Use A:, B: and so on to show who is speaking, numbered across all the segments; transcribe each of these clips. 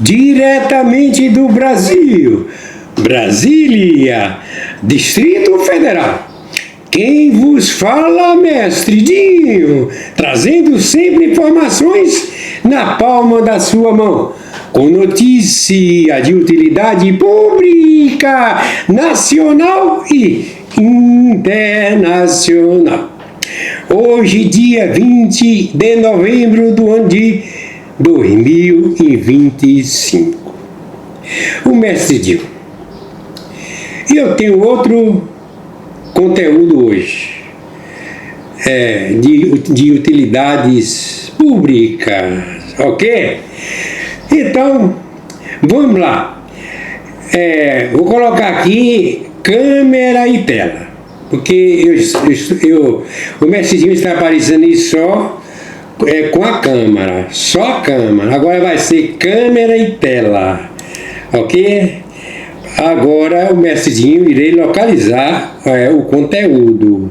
A: diretamente do Brasil, Brasília, Distrito Federal. Quem vos fala, mestre Dinho, trazendo sempre informações na palma da sua mão, com notícia de utilidade pública, nacional e internacional. Hoje, dia 20 de novembro do ano de 2025. O mestre Dinho. E eu tenho outro conteúdo hoje, de utilidades públicas, ok? Então, vamos lá. Vou colocar aqui câmera e tela, porque o mestrezinho está aparecendo aí só com a câmera, só a câmera. Agora vai ser câmera e tela, ok? Agora o mestrezinho irei localizar o conteúdo,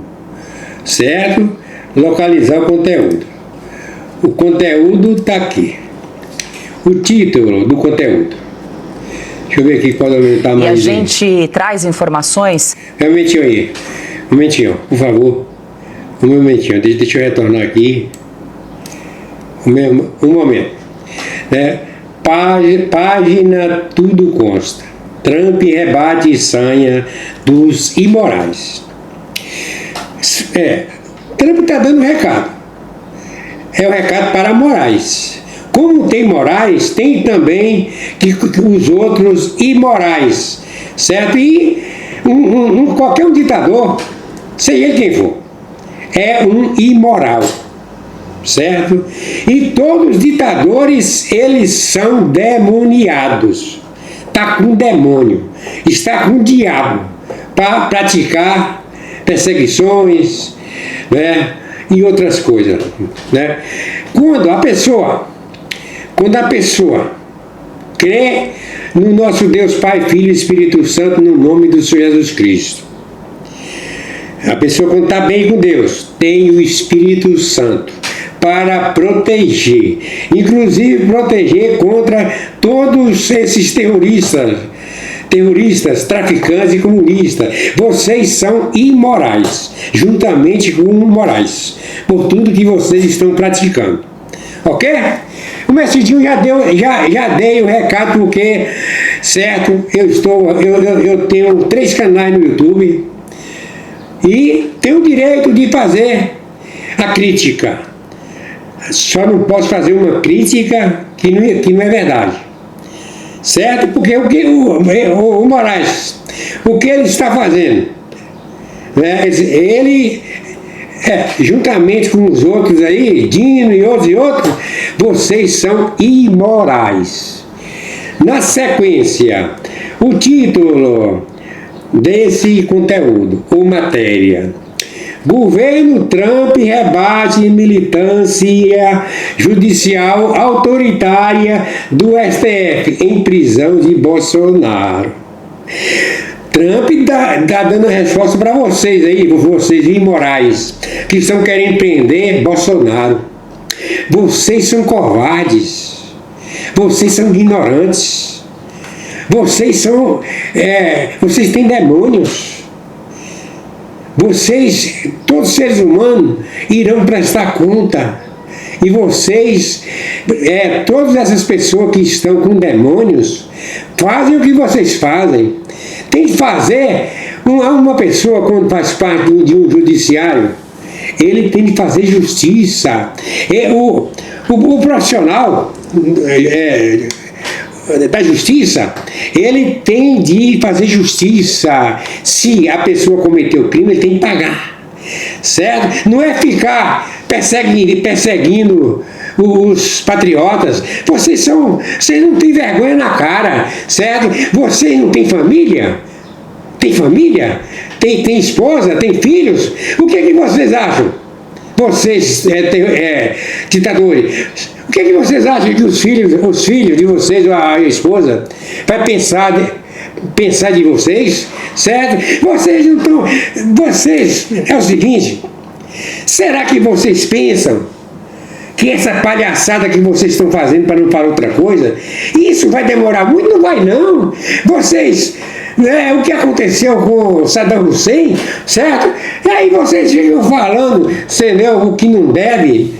A: certo? Localizar o conteúdo. O conteúdo está aqui. O título do conteúdo. Deixa eu ver aqui qual está mais.
B: E a gente traz informações.
A: Um momentinho, por favor. Um momentinho, deixa eu retornar aqui. Um momento. Página Tudo Consta. Trump rebate sanha dos imorais. Trump está dando um recado. É o recado para Moraes. Como tem Moraes, tem também que os outros imorais, certo? E qualquer um ditador, seja ele quem for, é um imoral, certo? E todos os ditadores, eles são demoniados. Está com demônio, está com o diabo para praticar perseguições, né, e outras coisas, né? Quando a pessoa crê no nosso Deus Pai, Filho e Espírito Santo, no nome do Senhor Jesus Cristo, a pessoa, quando está bem com Deus, tem o Espírito Santo para proteger, inclusive proteger contra todos esses terroristas, traficantes e comunistas. Vocês são imorais, juntamente com Moraes, por tudo que vocês estão praticando, ok? O mestrezinho já dei o recado, porque, certo, eu tenho 3 canais no YouTube e tenho o direito de fazer a crítica. Só não posso fazer uma crítica que não é verdade, certo? Porque o Moraes, o que ele está fazendo, né? Ele juntamente com os outros aí, Dino e outros, vocês são imorais. Na sequência, o título desse conteúdo ou matéria: Governo Trump rebate militância judicial autoritária do STF em prisão de Bolsonaro. Trump está dando resposta para vocês aí, vocês imorais, que estão querendo prender Bolsonaro. Vocês são covardes, vocês são ignorantes, vocês têm demônios. Vocês, todos seres humanos, irão prestar conta. E vocês, todas essas pessoas que estão com demônios, fazem o que vocês fazem. Tem que fazer, uma pessoa quando faz parte de um judiciário, ele tem que fazer justiça. O profissional da justiça, ele tem de fazer justiça. Se a pessoa cometeu crime, ele tem que pagar, certo? Não é ficar perseguindo os patriotas. Vocês não têm vergonha na cara, certo? Vocês não têm família? Tem família? Tem esposa? Tem filhos? O que vocês acham? Vocês, ditadores, o que vocês acham que os filhos de vocês, ou a esposa, vai pensar de vocês, certo? Vocês não estão... É o seguinte, será que vocês pensam que essa palhaçada que vocês estão fazendo, para não falar outra coisa, isso vai demorar muito? Não vai não. Vocês, o que aconteceu com Saddam Hussein, certo? E aí vocês ficam falando, entendeu, o que não deve,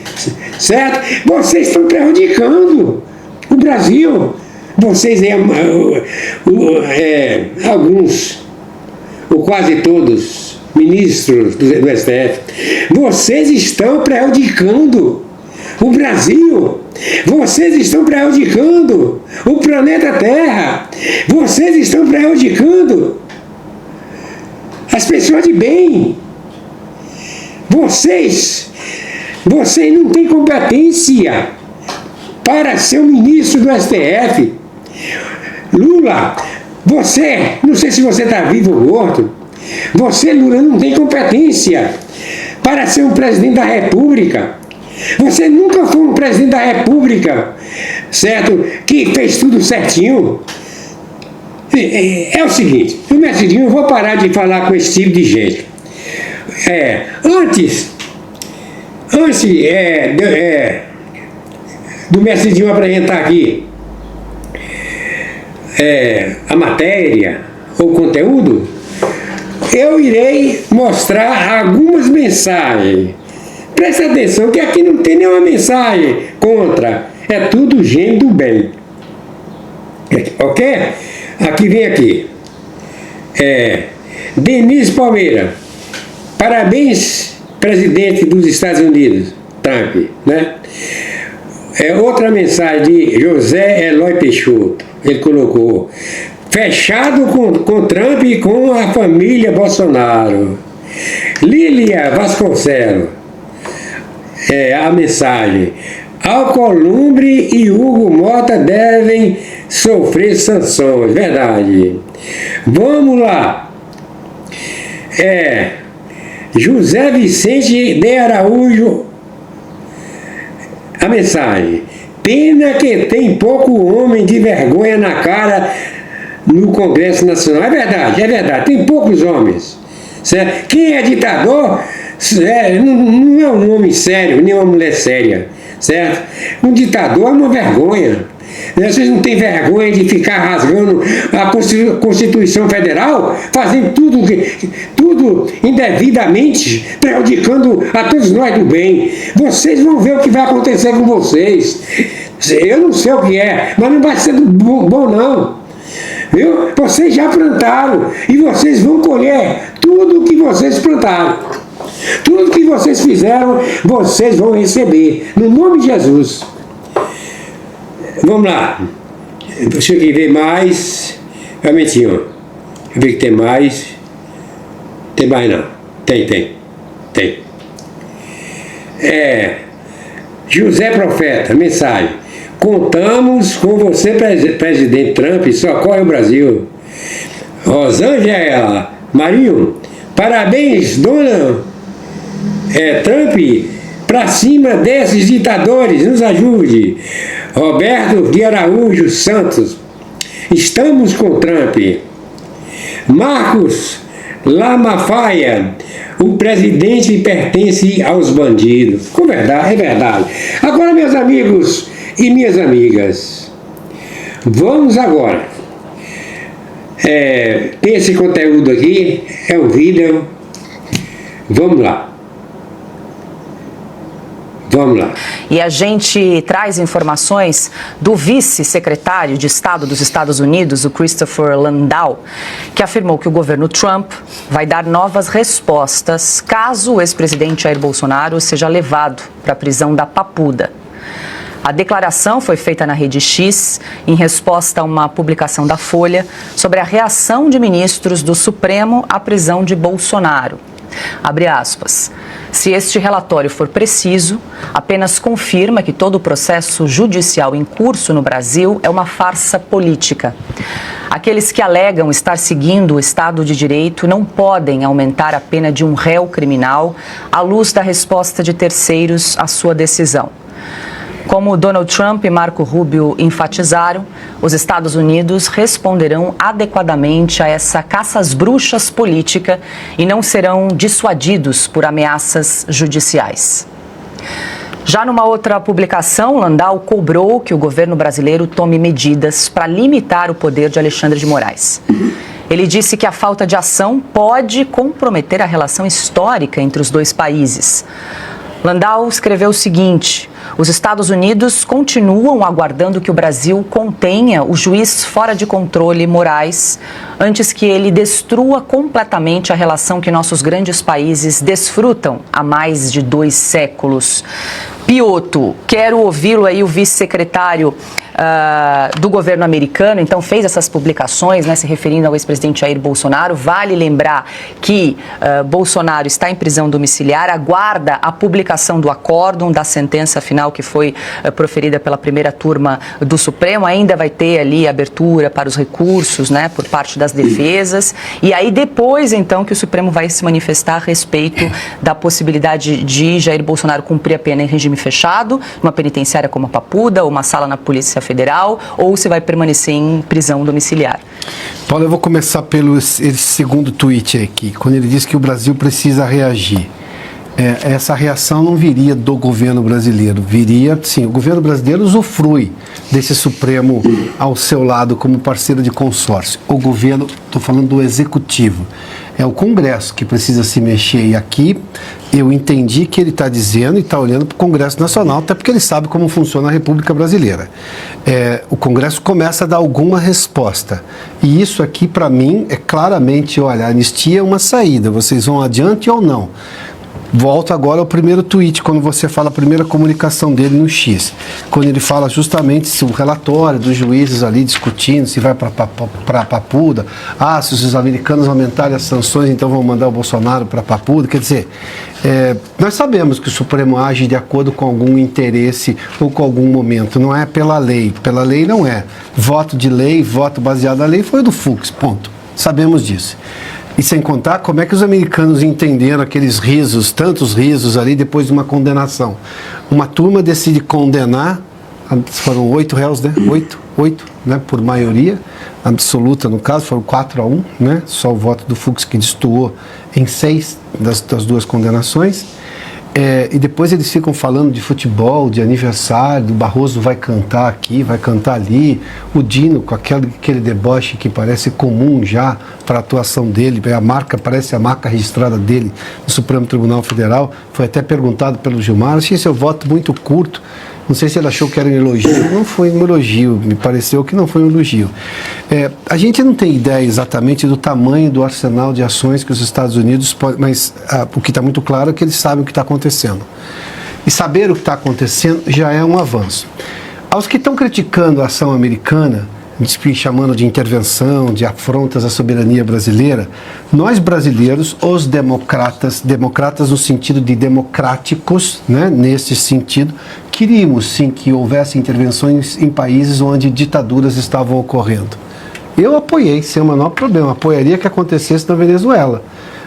A: certo? Vocês estão prejudicando o Brasil. Vocês, alguns, ou quase todos, ministros do STF, vocês estão prejudicando o Brasil, vocês estão prejudicando o planeta Terra, vocês estão prejudicando as pessoas de bem. Vocês não têm competência para ser o ministro do STF. Lula, você, não sei se você está vivo ou morto, você, Lula, não tem competência para ser um presidente da República. Você nunca foi um presidente da República, certo? Que fez tudo certinho. É o seguinte, o Mestrinho, eu vou parar de falar com esse tipo de gente. Antes do Mestrinho apresentar aqui a matéria ou conteúdo, eu irei mostrar algumas mensagens. Presta atenção que aqui não tem nenhuma mensagem contra, é tudo gente do bem. Ok? Aqui vem aqui. Denise Palmeira, parabéns, presidente dos Estados Unidos, Trump, né? Outra mensagem de José Eloy Peixoto, ele colocou: fechado com Trump e com a família Bolsonaro. Lília Vasconcelos, a mensagem: Alcolumbre e Hugo Mota devem sofrer sanções. Verdade. Vamos lá. José Vicente de Araújo, a mensagem: pena que tem pouco homem de vergonha na cara no Congresso Nacional. É verdade, tem poucos homens, certo? Quem é ditador não é um homem sério, nem uma mulher séria, certo? Um ditador é uma vergonha. Vocês não têm vergonha de ficar rasgando a Constituição Federal, fazendo tudo indevidamente, prejudicando a todos nós do bem. Vocês vão ver o que vai acontecer com vocês. Eu não sei o que é, mas não vai ser bom não. Viu? Vocês já plantaram e vocês vão colher tudo o que vocês plantaram. Tudo que vocês fizeram, vocês vão receber, no nome de Jesus. Vamos lá. Deixa eu ver mais. Realmente, ó. Eu vi que tem mais. Tem mais não. Tem. José Profeta, mensagem: contamos com você, presidente Trump, socorre o Brasil. Rosângela Marinho, parabéns, dona Trump, pra cima desses ditadores, nos ajude. Roberto de Araújo Santos, estamos com Trump. Marcos Lamafaia, o presidente pertence aos bandidos. É verdade. Agora, meus amigos e minhas amigas, vamos agora. Tem esse conteúdo aqui, é um vídeo. Vamos lá.
B: E a gente traz informações do vice-secretário de Estado dos Estados Unidos, o Christopher Landau, que afirmou que o governo Trump vai dar novas respostas caso o ex-presidente Jair Bolsonaro seja levado para a prisão da Papuda. A declaração foi feita na Rede X em resposta a uma publicação da Folha sobre a reação de ministros do Supremo à prisão de Bolsonaro. Abre aspas. Se este relatório for preciso, apenas confirma que todo o processo judicial em curso no Brasil é uma farsa política. Aqueles que alegam estar seguindo o Estado de Direito não podem aumentar a pena de um réu criminal à luz da resposta de terceiros à sua decisão. Como Donald Trump e Marco Rubio enfatizaram, os Estados Unidos responderão adequadamente a essa caça às bruxas política e não serão dissuadidos por ameaças judiciais. Já numa outra publicação, Landau cobrou que o governo brasileiro tome medidas para limitar o poder de Alexandre de Moraes. Ele disse que a falta de ação pode comprometer a relação histórica entre os dois países. Landau escreveu o seguinte: os Estados Unidos continuam aguardando que o Brasil contenha o juiz fora de controle Moraes antes que ele destrua completamente a relação que nossos grandes países desfrutam há mais de 2 séculos. Piotr, quero ouvi-lo aí, o vice-secretário do governo americano, então fez essas publicações, né, se referindo ao ex-presidente Jair Bolsonaro. Vale lembrar que Bolsonaro está em prisão domiciliar, aguarda a publicação do acórdão da sentença final que foi proferida pela primeira turma do Supremo. Ainda vai ter ali abertura para os recursos, né, por parte das defesas, e aí depois então que o Supremo vai se manifestar a respeito da possibilidade de Jair Bolsonaro cumprir a pena em regime fechado, uma penitenciária como a Papuda, ou uma sala na Polícia Federal, ou se vai permanecer em prisão domiciliar.
C: Paulo, eu vou começar pelo esse segundo tweet aqui, quando ele diz que o Brasil precisa reagir. Essa reação não viria do governo brasileiro, viria, sim, o governo brasileiro usufrui desse Supremo ao seu lado como parceiro de consórcio. O governo, estou falando do executivo, é o Congresso que precisa se mexer, e aqui eu entendi que ele está dizendo e está olhando para o Congresso Nacional, até porque ele sabe como funciona a República Brasileira. O Congresso começa a dar alguma resposta, e isso aqui para mim é claramente, olha, a anistia é uma saída, vocês vão adiante ou não? Volto agora ao primeiro tweet, quando você fala a primeira comunicação dele no X, quando ele fala justamente se o relatório dos juízes ali discutindo se vai para Papuda, se os americanos aumentarem as sanções, então vão mandar o Bolsonaro para Papuda. Quer dizer, nós sabemos que o Supremo age de acordo com algum interesse ou com algum momento, não é pela lei não é. Voto de lei, voto baseado na lei foi o do Fux, ponto. Sabemos disso. E sem contar como é que os americanos entenderam aqueles risos, tantos risos ali depois de uma condenação. Uma turma decide condenar, foram 8 réus, né? 8, né? Por maioria absoluta no caso, foram 4-1, né? Só o voto do Fux que destoou em 6 das 2 condenações. E depois eles ficam falando de futebol, de aniversário, o Barroso vai cantar aqui, vai cantar ali, o Dino com aquele deboche que parece comum já para a atuação dele, parece a marca registrada dele no Supremo Tribunal Federal. Foi até perguntado pelo Gilmar, achei seu voto muito curto, não sei se ele achou que era um elogio. Não foi um elogio, me pareceu que não foi um elogio. A gente não tem ideia exatamente do tamanho do arsenal de ações que os Estados Unidos podem, mas o que está muito claro é que eles sabem o que está acontecendo. E saber o que está acontecendo já é um avanço. Aos que estão criticando a ação americana, chamando de intervenção, de afrontas à soberania brasileira, nós brasileiros, os democratas no sentido de democráticos, né, nesse sentido, queríamos sim que houvesse intervenções em países onde ditaduras estavam ocorrendo. Eu apoiei, sem o menor problema, apoiaria que acontecesse na Venezuela.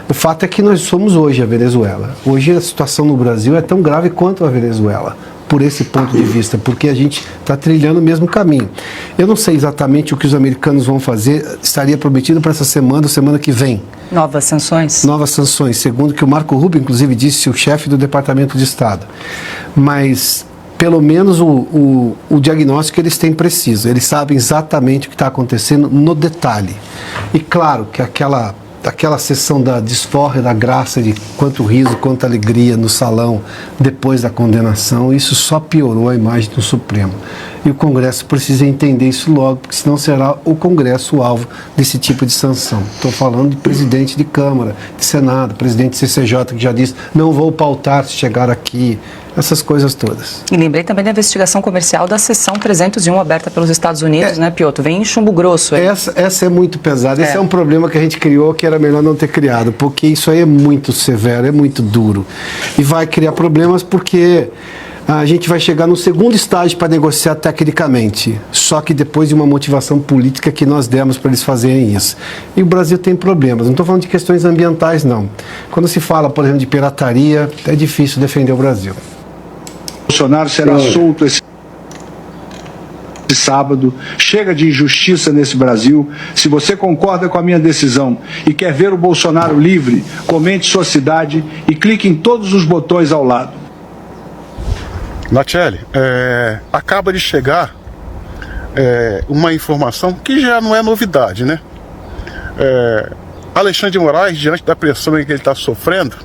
C: O fato é que nós somos hoje a Venezuela. Hoje a situação no Brasil é tão grave quanto a Venezuela, por esse ponto de vista, porque a gente está trilhando o mesmo caminho. Eu não sei exatamente o que os americanos vão fazer, estaria prometido para essa semana que vem.
B: Novas sanções? Novas
C: sanções, segundo que o Marco Rubio, inclusive, disse, o chefe do Departamento de Estado. Mas, pelo menos, o diagnóstico eles têm preciso, eles sabem exatamente o que está acontecendo no detalhe. E claro que aquela sessão da desforra, da graça, de quanto riso, quanta alegria no salão depois da condenação, isso só piorou a imagem do Supremo. E o Congresso precisa entender isso logo, porque senão será o Congresso o alvo desse tipo de sanção. Estou falando de presidente de Câmara, de Senado, presidente de CCJ, que já disse, não vou pautar se chegar aqui, essas coisas todas.
B: E lembrei também da investigação comercial da seção 301 aberta pelos Estados Unidos, né, Piotr? Vem em chumbo grosso.
C: Essa é muito pesada. Esse é um problema que a gente criou que era melhor não ter criado, porque isso aí é muito severo, é muito duro. E vai criar problemas porque a gente vai chegar no segundo estágio para negociar tecnicamente, só que depois de uma motivação política que nós demos para eles fazerem isso. E o Brasil tem problemas, não estou falando de questões ambientais, não. Quando se fala, por exemplo, de pirataria, é difícil defender o Brasil.
D: Bolsonaro será solto esse sábado. Chega de injustiça nesse Brasil. Se você concorda com a minha decisão e quer ver o Bolsonaro livre, comente sua cidade e clique em todos os botões ao lado.
E: Nacheli, acaba de chegar uma informação que já não é novidade, né? Alexandre de Moraes, diante da pressão em que ele está sofrendo,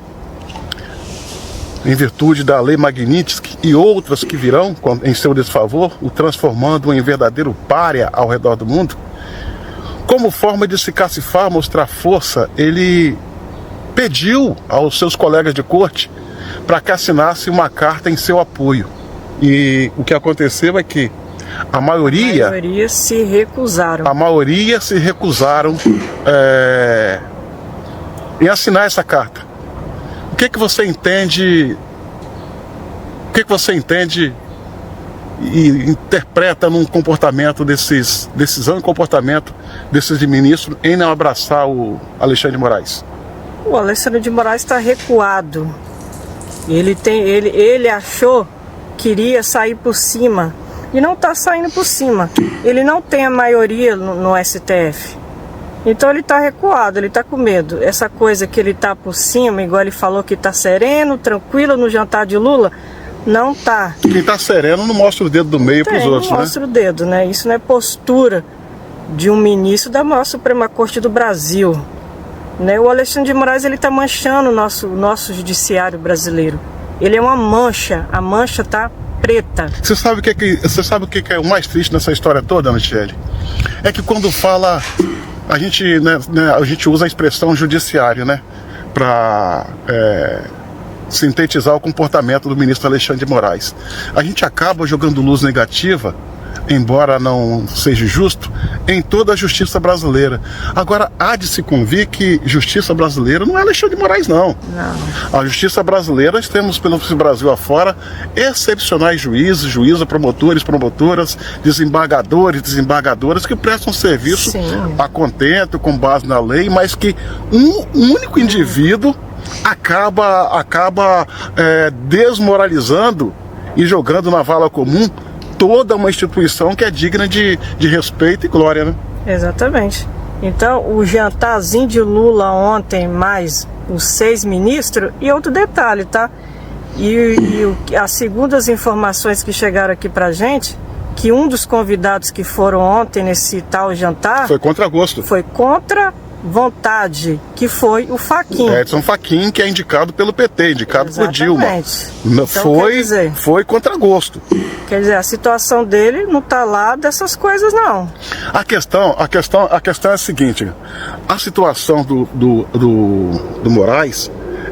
E: em virtude da Lei Magnitsky e outras que virão em seu desfavor, o transformando em verdadeiro pária ao redor do mundo, como forma de se cacifar, mostrar força, ele pediu aos seus colegas de corte para que assinasse uma carta em seu apoio. E o que aconteceu é que a maioria se recusaram. A maioria se recusaram em assinar essa carta. O que você entende? O que você entende e interpreta num comportamento decisão e comportamento desses ministros em não abraçar o Alexandre de Moraes?
F: O Alexandre de Moraes está recuado. Ele achou que iria sair por cima e não está saindo por cima. Ele não tem a maioria no STF. Então ele está recuado, ele está com medo. Essa coisa que ele está por cima, igual ele falou que está sereno, tranquilo no jantar de Lula, não está.
E: Quem está sereno não mostra o dedo do meio para os outros,
F: não mostra o dedo, né? Isso não é postura de um ministro da maior Suprema Corte do Brasil. Né? O Alexandre de Moraes está manchando o nosso judiciário brasileiro. Ele é uma mancha, a mancha está preta.
E: Você sabe o que é o mais triste nessa história toda, Michele? É que quando fala... A gente usa a expressão judiciário, né, para sintetizar o comportamento do ministro Alexandre de Moraes. A gente acaba jogando luz negativa, embora não seja justo, em toda a justiça brasileira. Agora, há de se convir que justiça brasileira não é Alexandre de Moraes, não. A justiça brasileira, nós temos pelo Brasil afora excepcionais juízes, promotores, promotoras, desembargadores, desembargadoras que prestam serviço a contento, com base na lei, mas que um único indivíduo acaba desmoralizando e jogando na vala comum toda uma instituição que é digna de respeito e glória, né? Exatamente.
F: Então, o jantarzinho de Lula ontem, mais os 6 ministros, e outro detalhe, tá? As segundas informações que chegaram aqui pra gente, que um dos convidados que foram ontem nesse tal jantar... Foi contra gosto. Foi contra vontade, que foi o Fachin.
E: Edson Fachin, que é indicado pelo PT, indicado por Dilma. Então, foi contra gosto.
F: Quer dizer, a situação dele não está lá dessas coisas, não.
E: A questão é a seguinte: a situação do Moraes,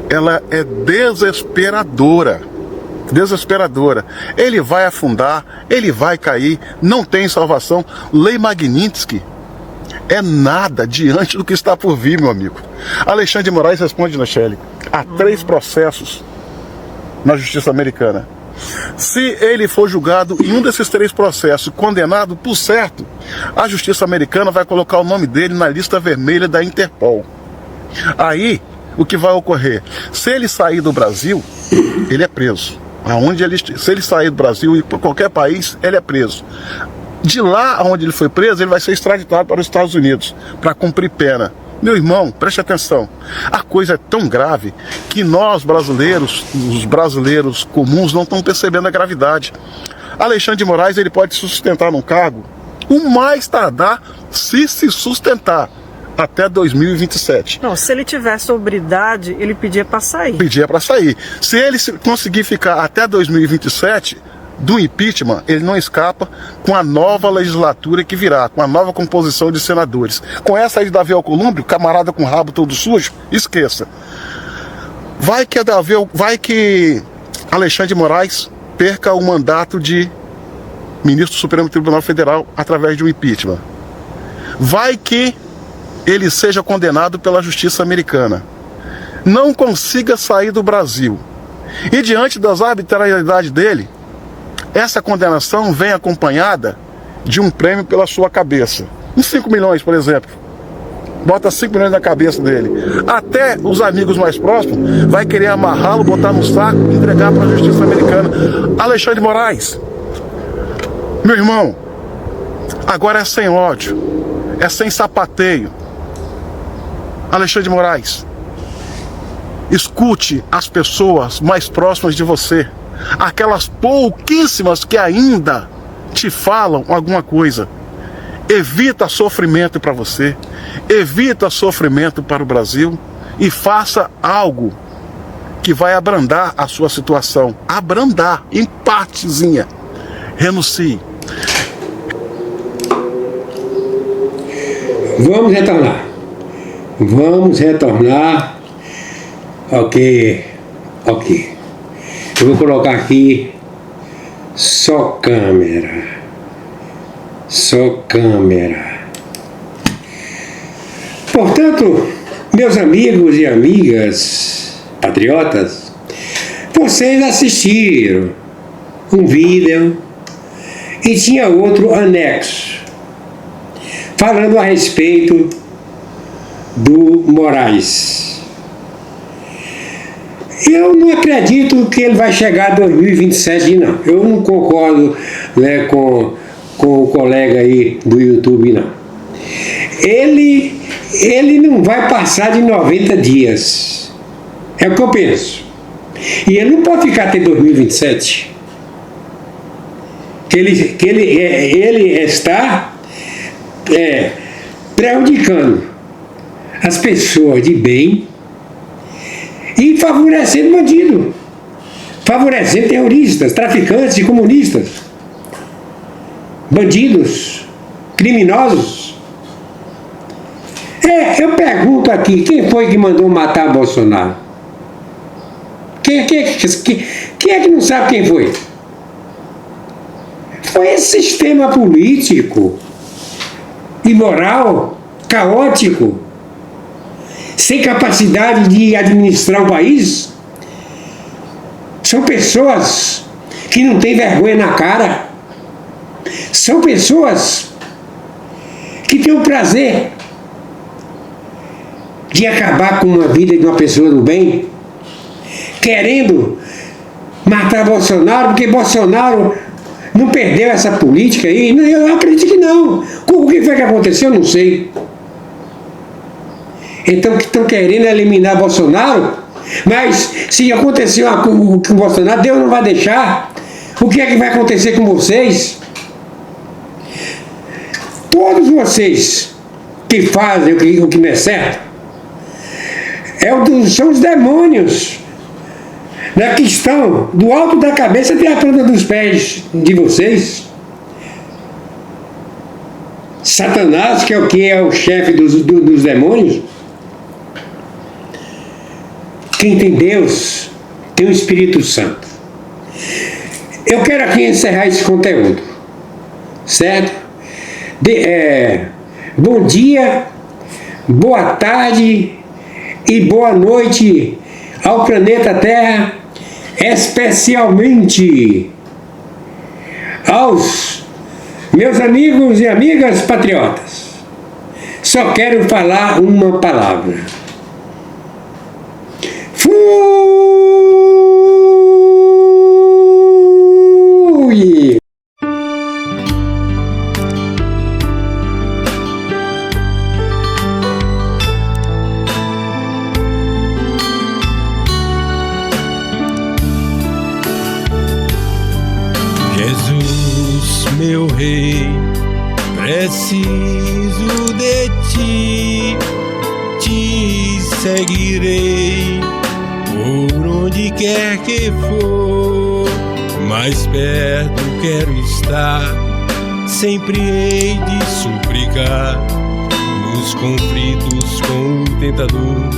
E: ela é desesperadora. Desesperadora. Ele vai afundar, ele vai cair, não tem salvação. Lei Magnitsky é nada diante do que está por vir, meu amigo. Alexandre de Moraes responde, Nacheli, a 3 processos na justiça americana. Se ele for julgado em um desses 3 processos, condenado, por certo, a justiça americana vai colocar o nome dele na lista vermelha da Interpol. Aí, o que vai ocorrer? Se ele sair do Brasil, ele é preso. Se ele sair do Brasil e por qualquer país, ele é preso. De lá onde ele foi preso, ele vai ser extraditado para os Estados Unidos para cumprir pena. Meu irmão, preste atenção. A coisa é tão grave que nós brasileiros, os brasileiros comuns, não estão percebendo a gravidade. Alexandre de Moraes, ele pode se sustentar num cargo, o mais tardar, se sustentar, até 2027.
F: Não, se ele tivesse sobriedade, ele pedia para sair.
E: Pedia para sair. Se ele conseguir ficar até 2027... do impeachment, ele não escapa com a nova legislatura que virá, com a nova composição de senadores. Com essa aí de Davi Alcolumbre, camarada com o rabo todo sujo, esqueça. Vai que Alexandre de Moraes perca o mandato de ministro do Supremo Tribunal Federal através de um impeachment. Vai que ele seja condenado pela justiça americana, não consiga sair do Brasil, e diante das arbitrariedades dele, essa condenação vem acompanhada de um prêmio pela sua cabeça. Uns 5 milhões, por exemplo. Bota 5 milhões na cabeça dele. Até os amigos mais próximos vai querer amarrá-lo, botar no saco e entregar para a justiça americana. Alexandre de Moraes, meu irmão, agora é sem ódio, é sem sapateio. Alexandre de Moraes, escute as pessoas mais próximas de você. aquelas pouquíssimas que ainda te falam alguma coisa. Evita sofrimento para você, evita sofrimento para o Brasil e faça algo que vai abrandar a sua situação. Abrandar, em partezinha. Renuncie.
A: Vamos retornar. Vamos retornar. Ok. Eu vou colocar aqui só câmera. Portanto, meus amigos e amigas patriotas, vocês assistiram um vídeo e tinha outro anexo falando a respeito do Moraes. Eu não acredito que ele vai chegar a 2027, não. Eu não concordo, né, com o colega aí do YouTube, não. Ele não vai passar de 90 dias. É o que eu penso. E ele não pode ficar até 2027. Ele está prejudicando as pessoas de bem e favorecendo bandido, favorecendo terroristas, traficantes e comunistas, bandidos, criminosos. Eu pergunto aqui, quem foi que mandou matar Bolsonaro? Quem é que não sabe quem foi? Foi esse sistema político, imoral, caótico, sem capacidade de administrar o país. São pessoas que não têm vergonha na cara. São pessoas que têm o prazer de acabar com a vida de uma pessoa do bem, querendo matar Bolsonaro, porque Bolsonaro não perdeu essa política aí. Eu acredito que não. O que foi que aconteceu, eu não sei. Então, que estão querendo eliminar Bolsonaro, mas se acontecer com o Bolsonaro, Deus não vai deixar. O que é que vai acontecer com vocês? Todos vocês que fazem o que não é certo, são os demônios, né, que estão do alto da cabeça até a planta dos pés de vocês. Satanás, que é o chefe dos demônios. Quem tem Deus tem o Espírito Santo. Eu quero aqui encerrar esse conteúdo, certo? Bom dia, boa tarde e boa noite ao planeta Terra, especialmente aos meus amigos e amigas patriotas. Só quero falar uma palavra. Fui!
G: Jesus, meu rei, preciso de ti, te seguirei por onde quer que for, mais perto quero estar, sempre hei de suplicar, nos conflitos com o tentador,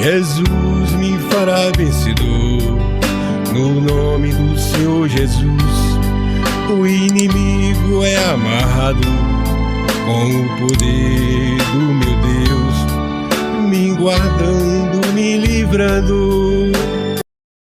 G: Jesus me fará vencedor, no nome do Senhor Jesus, o inimigo é amarrado, com o poder do meu Deus, me guardando, me livrando.